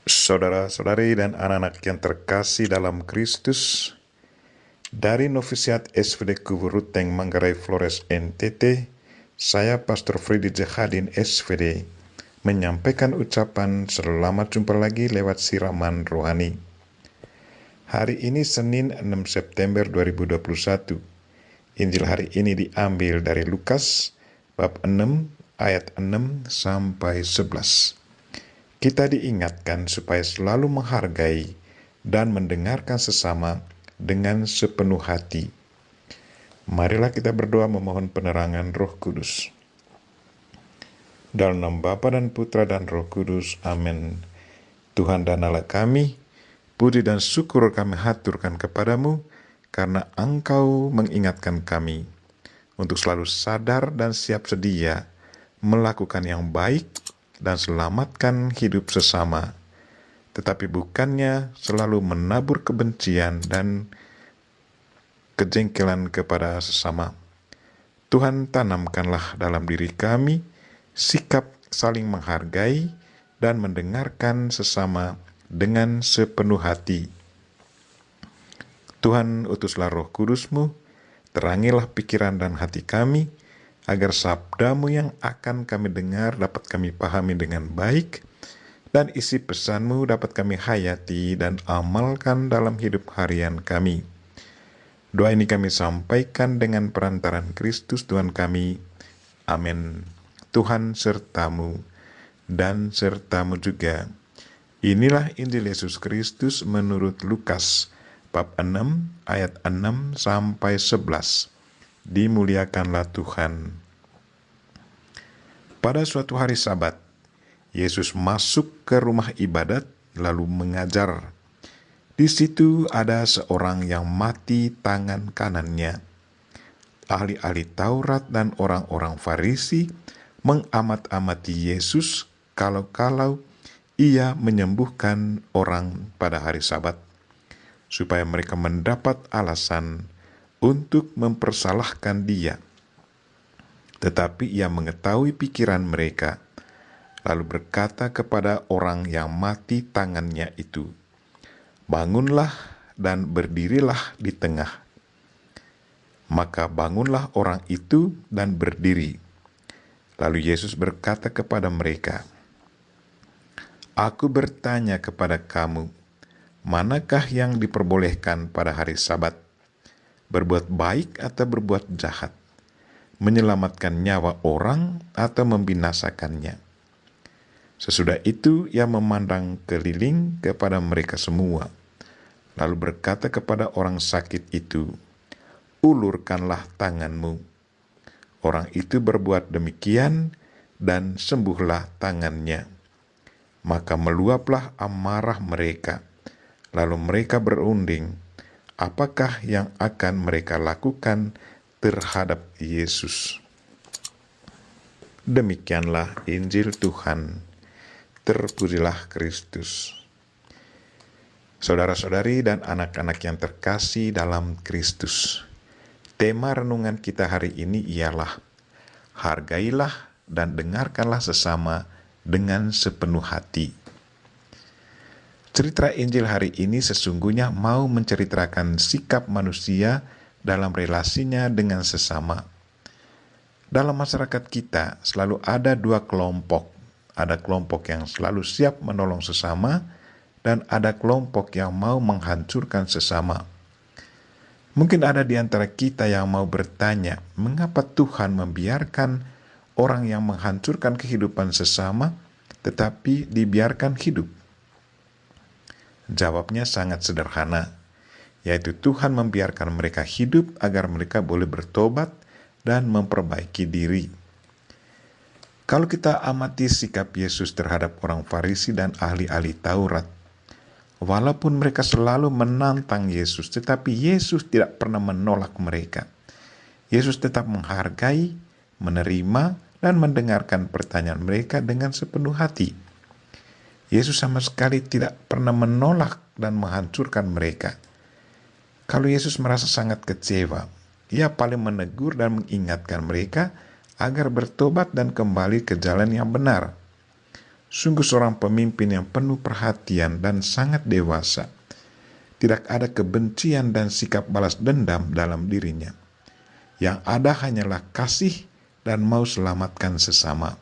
Saudara-saudari dan anak-anak yang terkasih dalam Kristus, dari Novisiat SVD Kuburuteng Manggarai Flores NTT, saya Pastor Freddy Jahadin SVD menyampaikan ucapan selamat jumpa lagi lewat siraman rohani. Hari ini Senin 6 September 2021. Injil hari ini diambil dari Lukas bab 6 ayat 6 sampai 11. Kita diingatkan supaya selalu menghargai dan mendengarkan sesama dengan sepenuh hati. Marilah kita berdoa memohon penerangan Roh Kudus. Dalam nama Bapa dan Putra dan Roh Kudus, amin. Tuhan dan Allah kami, puji dan syukur kami haturkan kepadamu, karena Engkau mengingatkan kami untuk selalu sadar dan siap sedia melakukan yang baik dan selamatkan hidup sesama, tetapi bukannya selalu menabur kebencian dan kejengkelan kepada sesama. Tuhan, tanamkanlah dalam diri kami sikap saling menghargai dan mendengarkan sesama dengan sepenuh hati. Tuhan, utuslah Roh Kudus-Mu, terangilah pikiran dan hati kami, agar sabda-Mu yang akan kami dengar dapat kami pahami dengan baik, dan isi pesan-Mu dapat kami hayati dan amalkan dalam hidup harian kami. Doa ini kami sampaikan dengan perantaran Kristus Tuhan kami. Amin. Tuhan serta-Mu dan serta-Mu juga. Inilah Injil Yesus Kristus menurut Lukas bab 6 ayat 6 sampai 11. Dimuliakanlah Tuhan. Pada suatu hari Sabat, Yesus masuk ke rumah ibadat lalu mengajar. Di situ ada seorang yang mati tangan kanannya. Ahli-ahli Taurat dan orang-orang Farisi mengamat-amati Yesus kalau-kalau ia menyembuhkan orang pada hari Sabat, supaya mereka mendapat alasan untuk mempersalahkan dia. Tetapi ia mengetahui pikiran mereka, lalu berkata kepada orang yang mati tangannya itu, "Bangunlah dan berdirilah di tengah." Maka bangunlah orang itu dan berdiri. Lalu Yesus berkata kepada mereka, "Aku bertanya kepada kamu, manakah yang diperbolehkan pada hari Sabat? Berbuat baik atau berbuat jahat? Menyelamatkan nyawa orang atau membinasakannya?" Sesudah itu ia memandang keliling kepada mereka semua, lalu berkata kepada orang sakit itu, "Ulurkanlah tanganmu." Orang itu berbuat demikian dan sembuhlah tangannya. Maka meluaplah amarah mereka, lalu mereka berunding apakah yang akan mereka lakukan terhadap Yesus. Demikianlah Injil Tuhan. Terpujilah Kristus. Saudara-saudari dan anak-anak yang terkasih dalam Kristus, tema renungan kita hari ini ialah hargailah dan dengarkanlah sesama dengan sepenuh hati. Cerita Injil hari ini sesungguhnya mau menceritakan sikap manusia dalam relasinya dengan sesama. Dalam masyarakat kita selalu ada dua kelompok. Ada kelompok yang selalu siap menolong sesama, dan ada kelompok yang mau menghancurkan sesama. Mungkin ada di antara kita yang mau bertanya, mengapa Tuhan membiarkan orang yang menghancurkan kehidupan sesama, tetapi dibiarkan hidup? Jawabnya sangat sederhana, yaitu Tuhan membiarkan mereka hidup agar mereka boleh bertobat dan memperbaiki diri. Kalau kita amati sikap Yesus terhadap orang Farisi dan ahli-ahli Taurat, walaupun mereka selalu menantang Yesus, tetapi Yesus tidak pernah menolak mereka. Yesus tetap menghargai, menerima, dan mendengarkan pertanyaan mereka dengan sepenuh hati. Yesus sama sekali tidak pernah menolak dan menghancurkan mereka. Kalau Yesus merasa sangat kecewa, ia paling menegur dan mengingatkan mereka agar bertobat dan kembali ke jalan yang benar. Sungguh seorang pemimpin yang penuh perhatian dan sangat dewasa. Tidak ada kebencian dan sikap balas dendam dalam dirinya. Yang ada hanyalah kasih dan mau selamatkan sesama.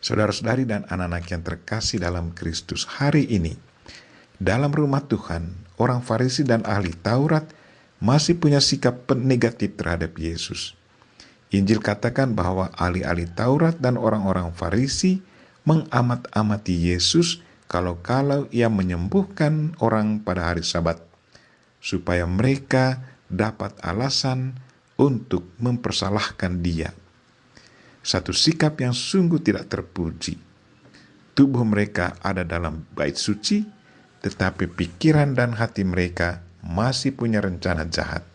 Saudara-saudari dan anak-anak yang terkasih dalam Kristus, hari ini, dalam rumah Tuhan, orang Farisi dan ahli Taurat masih punya sikap negatif terhadap Yesus. Injil katakan bahwa ahli-ahli Taurat dan orang-orang Farisi mengamat-amati Yesus kalau ia menyembuhkan orang pada hari Sabat, supaya mereka dapat alasan untuk mempersalahkan dia. Satu sikap yang sungguh tidak terpuji. Tubuh mereka ada dalam bait suci, tetapi pikiran dan hati mereka masih punya rencana jahat.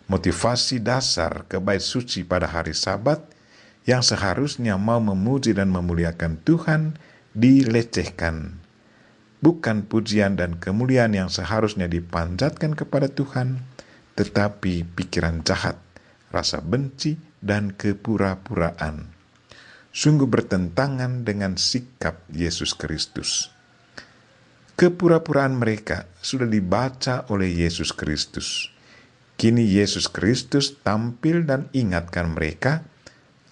Motivasi dasar ke bait suci pada hari Sabat yang seharusnya mau memuji dan memuliakan Tuhan dilecehkan. Bukan pujian dan kemuliaan yang seharusnya dipanjatkan kepada Tuhan, tetapi pikiran jahat, rasa benci, dan kepura-puraan. Sungguh bertentangan dengan sikap Yesus Kristus. Kepura-puraan mereka sudah dibaca oleh Yesus Kristus. Kini Yesus Kristus tampil dan ingatkan mereka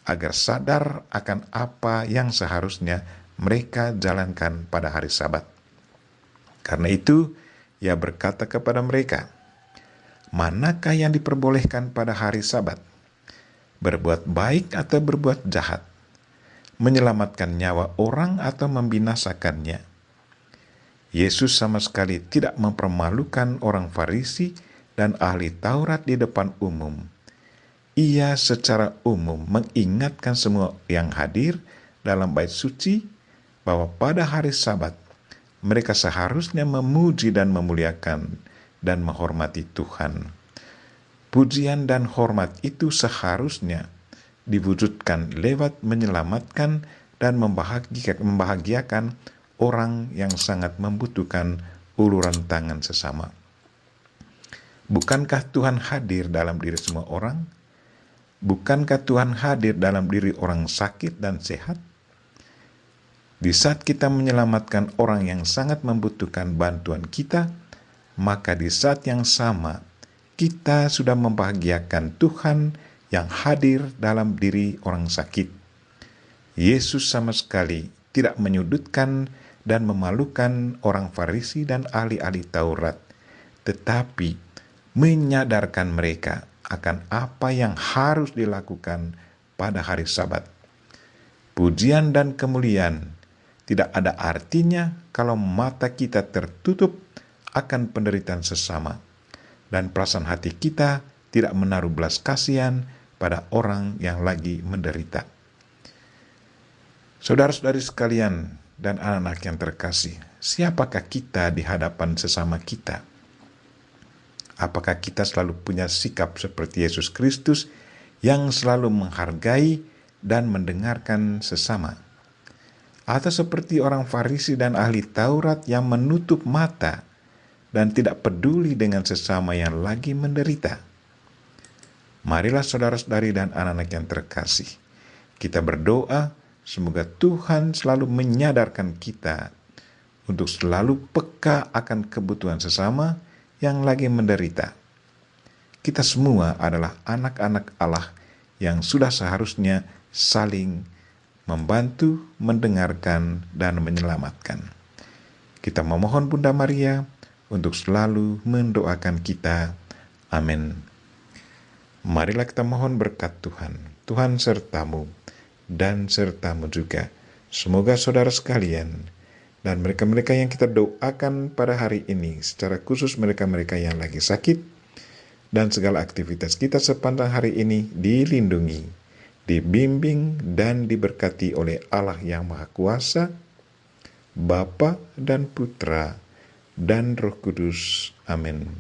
agar sadar akan apa yang seharusnya mereka jalankan pada hari Sabat. Karena itu, ia berkata kepada mereka, "Manakah yang diperbolehkan pada hari Sabat? Berbuat baik atau berbuat jahat? Menyelamatkan nyawa orang atau membinasakannya?" Yesus sama sekali tidak mempermalukan orang Farisi dan ahli Taurat di depan umum. Ia secara umum mengingatkan semua yang hadir dalam bait suci bahwa pada hari Sabat mereka seharusnya memuji dan memuliakan dan menghormati Tuhan. Pujian dan hormat itu seharusnya diwujudkan lewat menyelamatkan dan membahagiakan orang yang sangat membutuhkan uluran tangan sesama. Bukankah Tuhan hadir dalam diri semua orang? Bukankah Tuhan hadir dalam diri orang sakit dan sehat? Di saat kita menyelamatkan orang yang sangat membutuhkan bantuan kita, maka di saat yang sama kita sudah membahagiakan Tuhan yang hadir dalam diri orang sakit. Yesus sama sekali tidak menyudutkan dan memalukan orang Farisi dan ahli-ahli Taurat, tetapi menyadarkan mereka akan apa yang harus dilakukan pada hari Sabat. Pujian dan kemuliaan tidak ada artinya kalau mata kita tertutup akan penderitaan sesama dan perasaan hati kita tidak menaruh belas kasihan pada orang yang lagi menderita. Saudara-saudari sekalian dan anak-anak yang terkasih, siapakah kita di hadapan sesama kita? Apakah kita selalu punya sikap seperti Yesus Kristus yang selalu menghargai dan mendengarkan sesama? Atau seperti orang Farisi dan ahli Taurat yang menutup mata dan tidak peduli dengan sesama yang lagi menderita? Marilah saudara-saudari dan anak-anak yang terkasih, kita berdoa semoga Tuhan selalu menyadarkan kita untuk selalu peka akan kebutuhan sesama yang lagi menderita. Kita semua adalah anak-anak Allah yang sudah seharusnya saling membantu, mendengarkan, dan menyelamatkan. Kita memohon Bunda Maria untuk selalu mendoakan kita. Amin. Marilah kita mohon berkat Tuhan. Tuhan sertamu dan sertamu juga. Semoga saudara sekalian dan mereka-mereka yang kita doakan pada hari ini, secara khusus mereka-mereka yang lagi sakit, dan segala aktivitas kita sepanjang hari ini dilindungi, dibimbing, dan diberkati oleh Allah yang Maha Kuasa, Bapa dan Putra, dan Roh Kudus. Amin.